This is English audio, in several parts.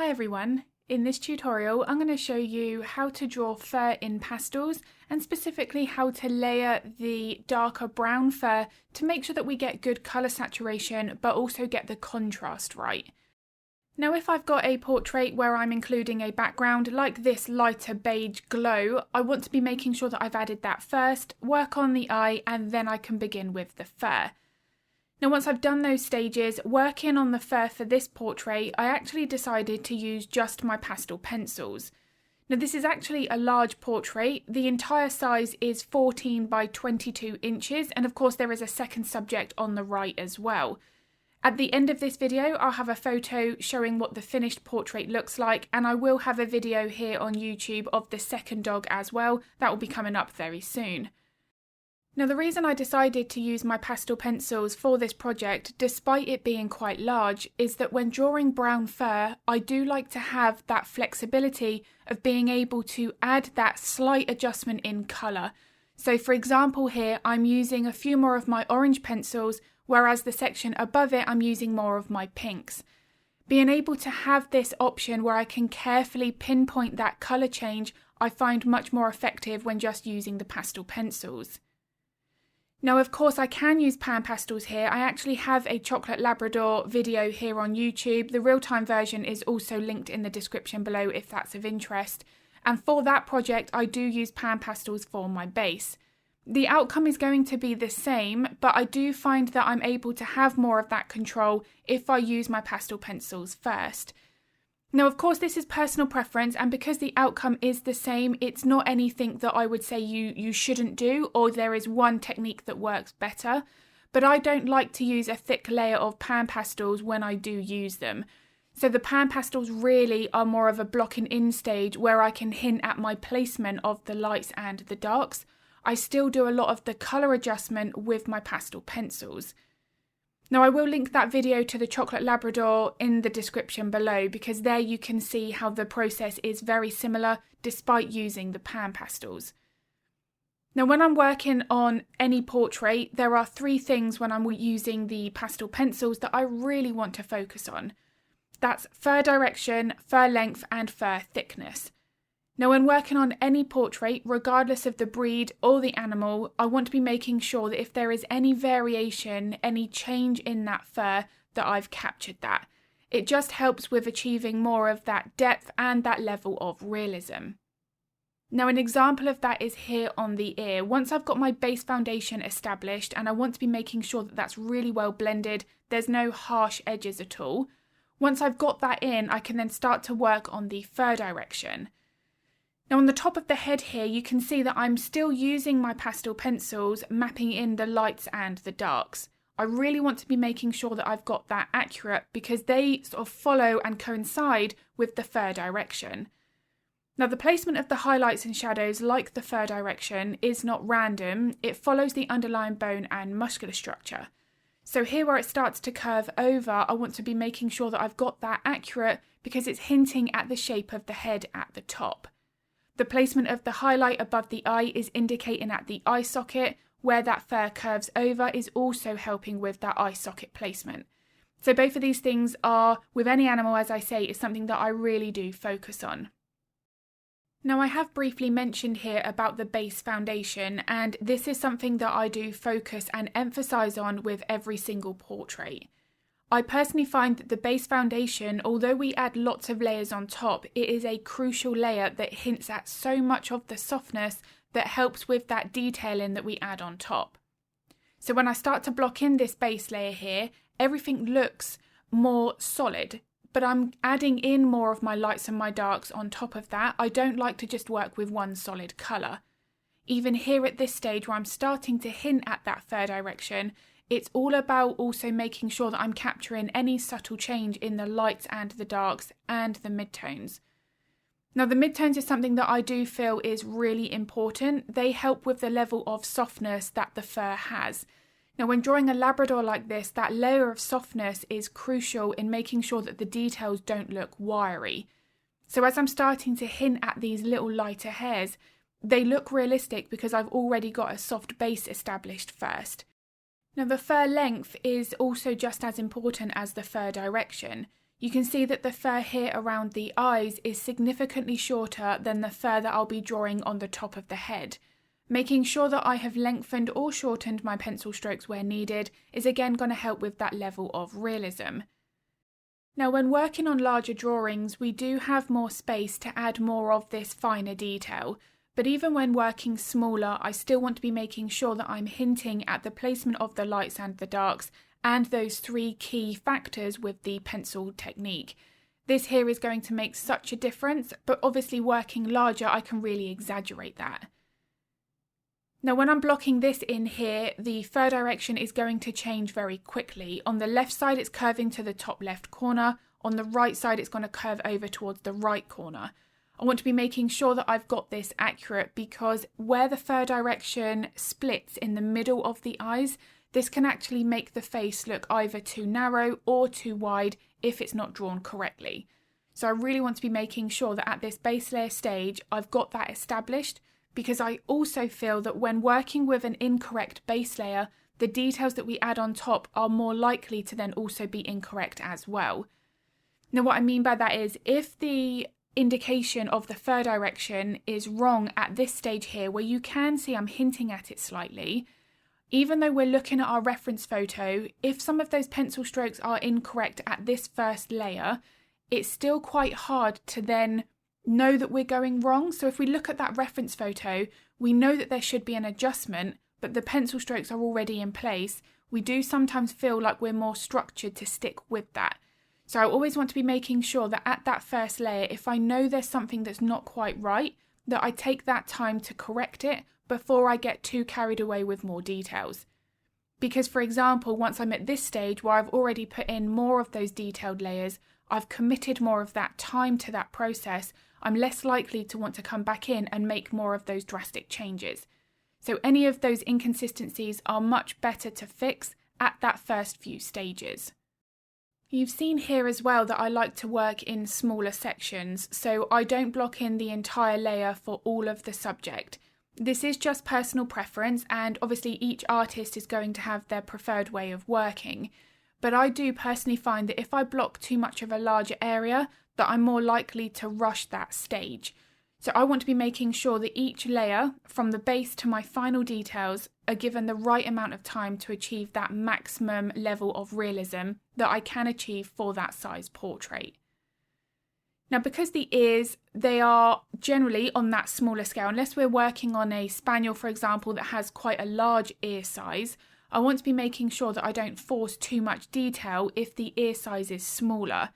Hi everyone, in this tutorial I'm going to show you how to draw fur in pastels and specifically how to layer the darker brown fur to make sure that we get good colour saturation but also get the contrast right. Now if I've got a portrait where I'm including a background like this lighter beige glow, I want to be making sure that I've added that first, work on the eye and then I can begin with the fur. Now once I've done those stages, working on the fur for this portrait, I actually decided to use just my pastel pencils. Now this is actually a large portrait. The entire size is 14 by 22 inches and of course there is a second subject on the right as well. At the end of this video I'll have a photo showing what the finished portrait looks like, and I will have a video here on YouTube of the second dog as well. That will be coming up very soon. Now the reason I decided to use my pastel pencils for this project, despite it being quite large, is that when drawing brown fur, I do like to have that flexibility of being able to add that slight adjustment in colour. So for example here, I'm using a few more of my orange pencils, whereas the section above it I'm using more of my pinks. Being able to have this option where I can carefully pinpoint that colour change, I find much more effective when just using the pastel pencils. Now of course I can use pan pastels here. I actually have a Chocolate Labrador video here on YouTube. The real-time version is also linked in the description below if that's of interest. And for that project I do use pan pastels for my base. The outcome is going to be the same, but I do find that I'm able to have more of that control if I use my pastel pencils first. Now of course this is personal preference, and because the outcome is the same, it's not anything that I would say you shouldn't do or there is one technique that works better. But I don't like to use a thick layer of pan pastels when I do use them. So the pan pastels really are more of a blocking in stage where I can hint at my placement of the lights and the darks. I still do a lot of the colour adjustment with my pastel pencils. Now I will link that video to the Chocolate Labrador in the description below, because there you can see how the process is very similar despite using the pan pastels. Now when I'm working on any portrait, there are three things when I'm using the pastel pencils that I really want to focus on. That's fur direction, fur length and fur thickness. Now when working on any portrait, regardless of the breed or the animal, I want to be making sure that if there is any variation, any change in that fur, that I've captured that. It just helps with achieving more of that depth and that level of realism. Now an example of that is here on the ear. Once I've got my base foundation established and I want to be making sure that that's really well blended, there's no harsh edges at all. Once I've got that in, I can then start to work on the fur direction. Now on the top of the head here, you can see that I'm still using my pastel pencils, mapping in the lights and the darks. I really want to be making sure that I've got that accurate because they sort of follow and coincide with the fur direction. Now the placement of the highlights and shadows, like the fur direction, is not random. It follows the underlying bone and muscular structure. So here where it starts to curve over, I want to be making sure that I've got that accurate because it's hinting at the shape of the head at the top. The placement of the highlight above the eye is indicating at the eye socket. Where that fur curves over is also helping with that eye socket placement. So both of these things are, with any animal, as I say, is something that I really do focus on. Now I have briefly mentioned here about the base foundation, and this is something that I do focus and emphasize on with every single portrait. I personally find that the base foundation, although we add lots of layers on top, it is a crucial layer that hints at so much of the softness that helps with that detailing that we add on top. So when I start to block in this base layer here, everything looks more solid, but I'm adding in more of my lights and my darks on top of that. I don't like to just work with one solid colour. Even here at this stage where I'm starting to hint at that fur direction, it's all about also making sure that I'm capturing any subtle change in the lights and the darks and the midtones. Now the midtones is something that I do feel is really important. They help with the level of softness that the fur has. Now when drawing a Labrador like this, that layer of softness is crucial in making sure that the details don't look wiry. So as I'm starting to hint at these little lighter hairs, they look realistic because I've already got a soft base established first. Now the fur length is also just as important as the fur direction. you can see that the fur here around the eyes is significantly shorter than the fur that I'll be drawing on the top of the head. Making sure that I have lengthened or shortened my pencil strokes where needed is again going to help with that level of realism. Now, when working on larger drawings, we do have more space to add more of this finer detail, but even when working smaller, I still want to be making sure that I'm hinting at the placement of the lights and the darks and those three key factors with the pencil technique. This here is going to make such a difference, but obviously working larger, I can really exaggerate that. Now, when I'm blocking this in here, the fur direction is going to change very quickly. On the left side, it's curving to the top left corner. On the right side, it's going to curve over towards the right corner. I want to be making sure that I've got this accurate because where the fur direction splits in the middle of the eyes, this can actually make the face look either too narrow or too wide if it's not drawn correctly. So I really want to be making sure that at this base layer stage, I've got that established, because I also feel that when working with an incorrect base layer, the details that we add on top are more likely to then also be incorrect as well. Now, what I mean by that is if the indication of the fur direction is wrong at this stage here, where you can see I'm hinting at it slightly, even though we're looking at our reference photo, if some of those pencil strokes are incorrect at this first layer, it's still quite hard to then know that we're going wrong. So if we look at that reference photo, we know that there should be an adjustment, but the pencil strokes are already in place. We do sometimes feel like we're more structured to stick with that. So I always want to be making sure that at that first layer, if I know there's something that's not quite right, that I take that time to correct it before I get too carried away with more details. Because, for example, once I'm at this stage where I've already put in more of those detailed layers, I've committed more of that time to that process, I'm less likely to want to come back in and make more of those drastic changes. So any of those inconsistencies are much better to fix at that first few stages. You've seen here as well that I like to work in smaller sections, so I don't block in the entire layer for all of the subject. This is just personal preference, and obviously each artist is going to have their preferred way of working. But I do personally find that if I block too much of a larger area, that I'm more likely to rush that stage. So I want to be making sure that each layer, from the base to my final details, are given the right amount of time to achieve that maximum level of realism that I can achieve for that size portrait. Now, because the ears, they are generally on that smaller scale, unless we're working on a spaniel, for example, that has quite a large ear size, I want to be making sure that I don't force too much detail if the ear size is smaller.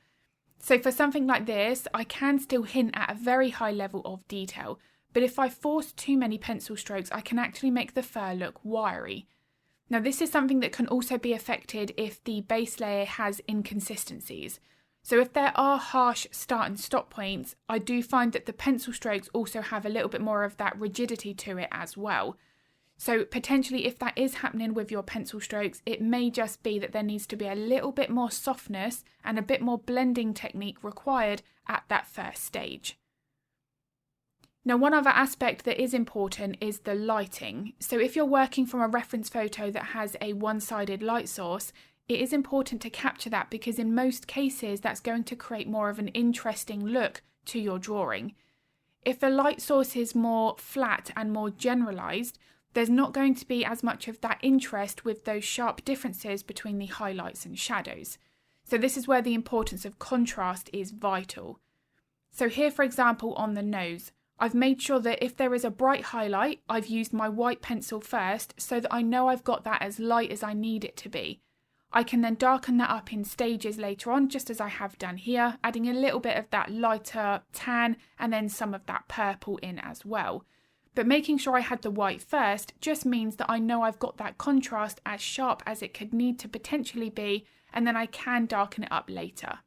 So for something like this, I can still hint at a very high level of detail, but if I force too many pencil strokes, I can actually make the fur look wiry. Now, this is something that can also be affected if the base layer has inconsistencies. So if there are harsh start and stop points, I do find that the pencil strokes also have a little bit more of that rigidity to it as well. So potentially if that is happening with your pencil strokes, it may just be that there needs to be a little bit more softness and a bit more blending technique required at that first stage. Now, one other aspect that is important is the lighting. So if you're working from a reference photo that has a one-sided light source, it is important to capture that because in most cases that's going to create more of an interesting look to your drawing. If the light source is more flat and more generalised, there's not going to be as much of that interest with those sharp differences between the highlights and shadows. So this is where the importance of contrast is vital. So here, for example, on the nose, I've made sure that if there is a bright highlight, I've used my white pencil first so that I know I've got that as light as I need it to be. I can then darken that up in stages later on, just as I have done here, adding a little bit of that lighter tan and then some of that purple in as well. But making sure I had the white first just means that I know I've got that contrast as sharp as it could need to potentially be, and then I can darken it up later.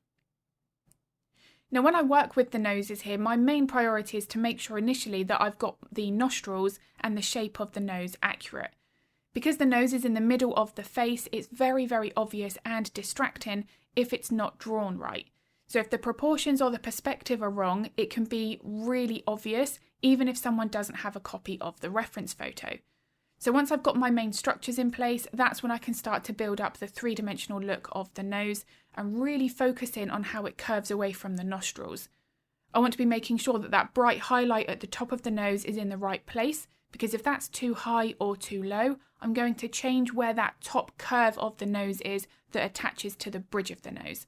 Now, when I work with the noses here, my main priority is to make sure initially that I've got the nostrils and the shape of the nose accurate. Because the nose is in the middle of the face, it's very, very obvious and distracting if it's not drawn right. So if the proportions or the perspective are wrong, it can be really obvious, even if someone doesn't have a copy of the reference photo. So once I've got my main structures in place, that's when I can start to build up the three-dimensional look of the nose and really focus in on how it curves away from the nostrils. I want to be making sure that that bright highlight at the top of the nose is in the right place, because if that's too high or too low, I'm going to change where that top curve of the nose is that attaches to the bridge of the nose.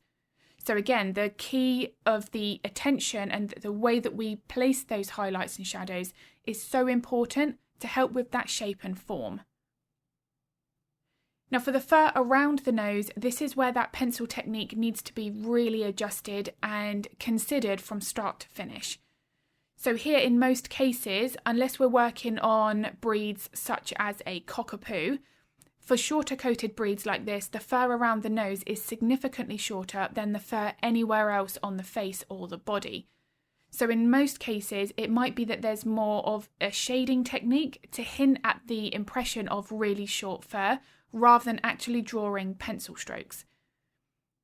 So again, the key of the attention and the way that we place those highlights and shadows is so important to help with that shape and form. Now for the fur around the nose, this is where that pencil technique needs to be really adjusted and considered from start to finish. So here in most cases, unless we're working on breeds such as a cockapoo, for shorter coated breeds like this, the fur around the nose is significantly shorter than the fur anywhere else on the face or the body. So in most cases, it might be that there's more of a shading technique to hint at the impression of really short fur rather than actually drawing pencil strokes.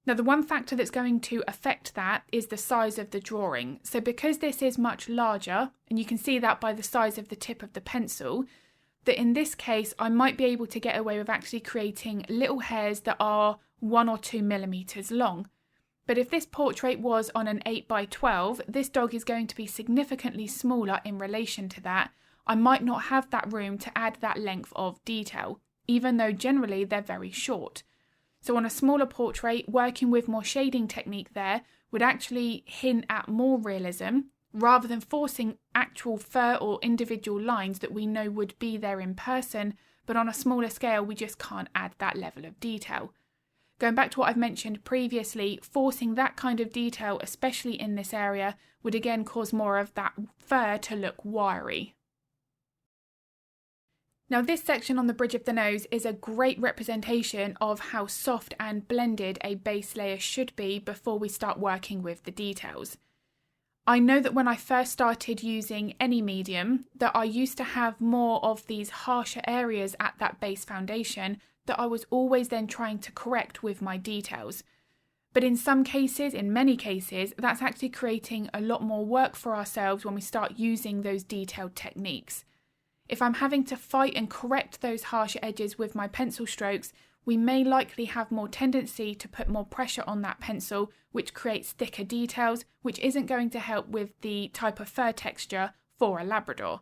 Now the one factor that's going to affect that is the size of the drawing. So because this is much larger, and you can see that by the size of the tip of the pencil, that in this case I might be able to get away with actually creating little hairs that are 1 or 2 millimeters long. But if this portrait was on an 8x12, this dog is going to be significantly smaller in relation to that. I might not have that room to add that length of detail, even though generally they're very short. So on a smaller portrait, working with more shading technique there would actually hint at more realism, rather than forcing actual fur or individual lines that we know would be there in person, but on a smaller scale we just can't add that level of detail. Going back to what I've mentioned previously, forcing that kind of detail, especially in this area, would again cause more of that fur to look wiry. Now this section on the bridge of the nose is a great representation of how soft and blended a base layer should be before we start working with the details. I know that when I first started using any medium, that I used to have more of these harsher areas at that base foundation that I was always then trying to correct with my details. But in some cases, in many cases, that's actually creating a lot more work for ourselves when we start using those detailed techniques. If I'm having to fight and correct those harsher edges with my pencil strokes, we may likely have more tendency to put more pressure on that pencil, which creates thicker details, which isn't going to help with the type of fur texture for a Labrador.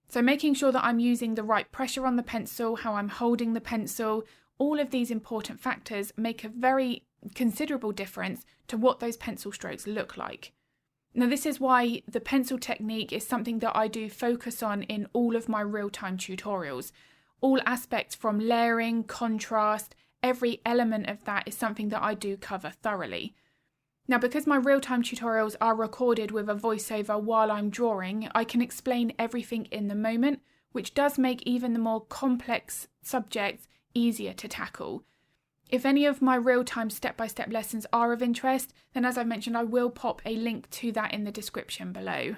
So making sure that I'm using the right pressure on the pencil, how I'm holding the pencil, all of these important factors make a very considerable difference to what those pencil strokes look like. Now this is why the pencil technique is something that I do focus on in all of my real-time tutorials. All aspects from layering, contrast, every element of that is something that I do cover thoroughly. Now because my real-time tutorials are recorded with a voiceover while I'm drawing, I can explain everything in the moment, which does make even the more complex subjects easier to tackle. If any of my real-time step-by-step lessons are of interest, then as I've mentioned, I will pop a link to that in the description below.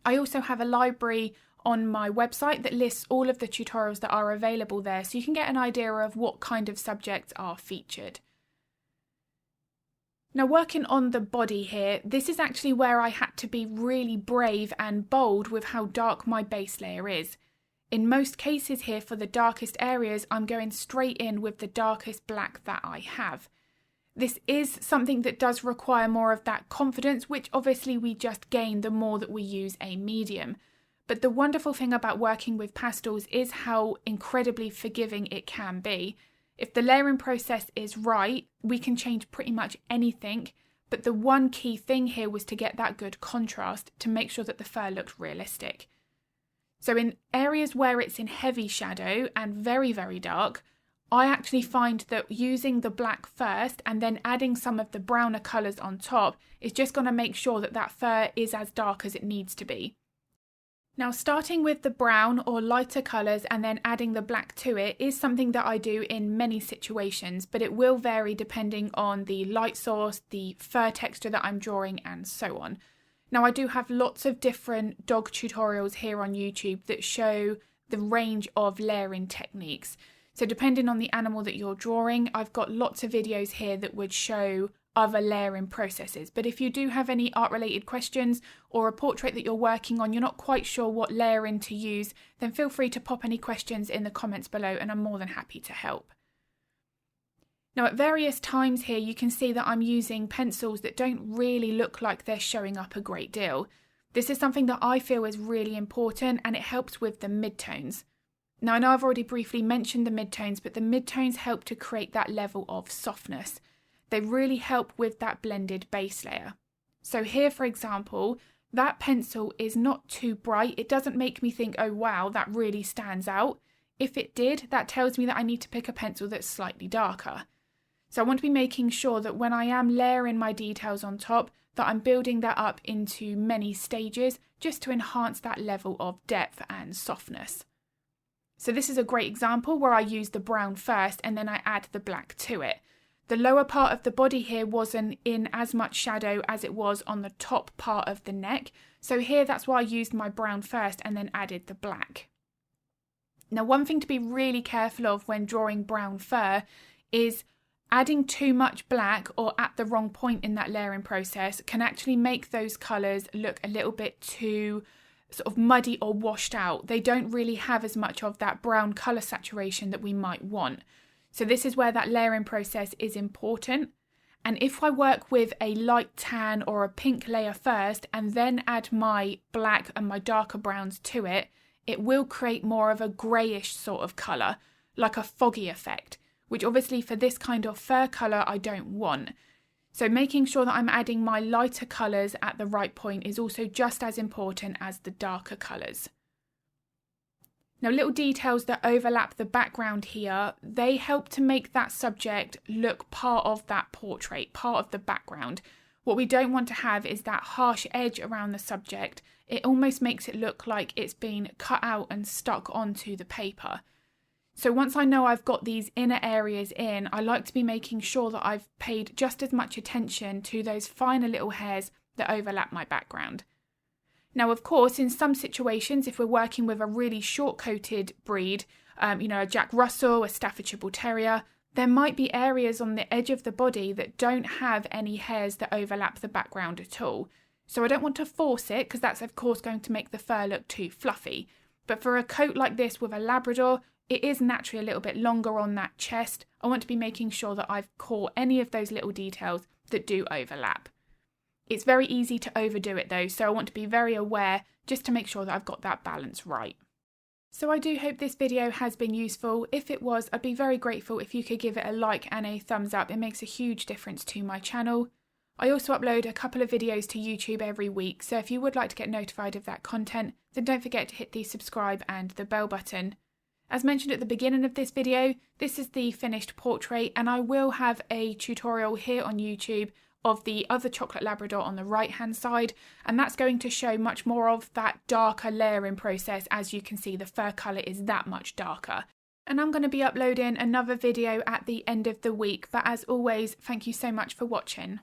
I also have a library on my website that lists all of the tutorials that are available there, so you can get an idea of what kind of subjects are featured. Now working on the body here, this is actually where I had to be really brave and bold with how dark my base layer is. In most cases here for the darkest areas, I'm going straight in with the darkest black that I have. This is something that does require more of that confidence, which obviously we just gain the more that we use a medium. But the wonderful thing about working with pastels is how incredibly forgiving it can be. If the layering process is right, we can change pretty much anything, but the one key thing here was to get that good contrast to make sure that the fur looked realistic. So in areas where it's in heavy shadow and very, very dark, I actually find that using the black first and then adding some of the browner colours on top is just going to make sure that that fur is as dark as it needs to be. Now starting with the brown or lighter colours and then adding the black to it is something that I do in many situations, but it will vary depending on the light source, the fur texture that I'm drawing and so on. Now I do have lots of different dog tutorials here on YouTube that show the range of layering techniques. So depending on the animal that you're drawing, I've got lots of videos here that would show other layering processes. But if you do have any art related questions or a portrait that you're working on, you're not quite sure what layering to use, then feel free to pop any questions in the comments below and I'm more than happy to help. Now at various times here you can see that I'm using pencils that don't really look like they're showing up a great deal. This is something that I feel is really important and it helps with the midtones. Now I know I've already briefly mentioned the midtones, but the midtones help to create that level of softness. They really help with that blended base layer. So here for example, that pencil is not too bright. It doesn't make me think, oh wow, that really stands out. If it did, that tells me that I need to pick a pencil that's slightly darker. So I want to be making sure that when I am layering my details on top, that I'm building that up into many stages just to enhance that level of depth and softness. So this is a great example where I use the brown first and then I add the black to it. The lower part of the body here wasn't in as much shadow as it was on the top part of the neck. So here that's why I used my brown first and then added the black. Now one thing to be really careful of when drawing brown fur is adding too much black or at the wrong point in that layering process can actually make those colours look a little bit too sort of muddy or washed out. They don't really have as much of that brown colour saturation that we might want. So this is where that layering process is important. And if I work with a light tan or a pink layer first and then add my black and my darker browns to it, it will create more of a greyish sort of colour, like a foggy effect, which obviously for this kind of fur colour I don't want. So making sure that I'm adding my lighter colours at the right point is also just as important as the darker colours. Now little details that overlap the background here, they help to make that subject look part of that portrait, part of the background. What we don't want to have is that harsh edge around the subject. It almost makes it look like it's been cut out and stuck onto the paper. So once I know I've got these inner areas in, I like to be making sure that I've paid just as much attention to those finer little hairs that overlap my background. Now, of course, in some situations, if we're working with a really short-coated breed, a Jack Russell, a Staffordshire Bull Terrier, there might be areas on the edge of the body that don't have any hairs that overlap the background at all. So I don't want to force it because that's, of course, going to make the fur look too fluffy. But for a coat like this with a Labrador, it is naturally a little bit longer on that chest. I want to be making sure that I've caught any of those little details that do overlap. It's very easy to overdo it though, so I want to be very aware just to make sure that I've got that balance right. So I do hope this video has been useful. If it was, I'd be very grateful if you could give it a like and a thumbs up. It makes a huge difference to my channel. I also upload a couple of videos to YouTube every week, so if you would like to get notified of that content, then don't forget to hit the subscribe and the bell button. As mentioned at the beginning of this video, this is the finished portrait and I will have a tutorial here on YouTube of the other Chocolate Labrador on the right hand side, and that's going to show much more of that darker layering process. As you can see, the fur colour is that much darker. And I'm going to be uploading another video at the end of the week, but as always, thank you so much for watching.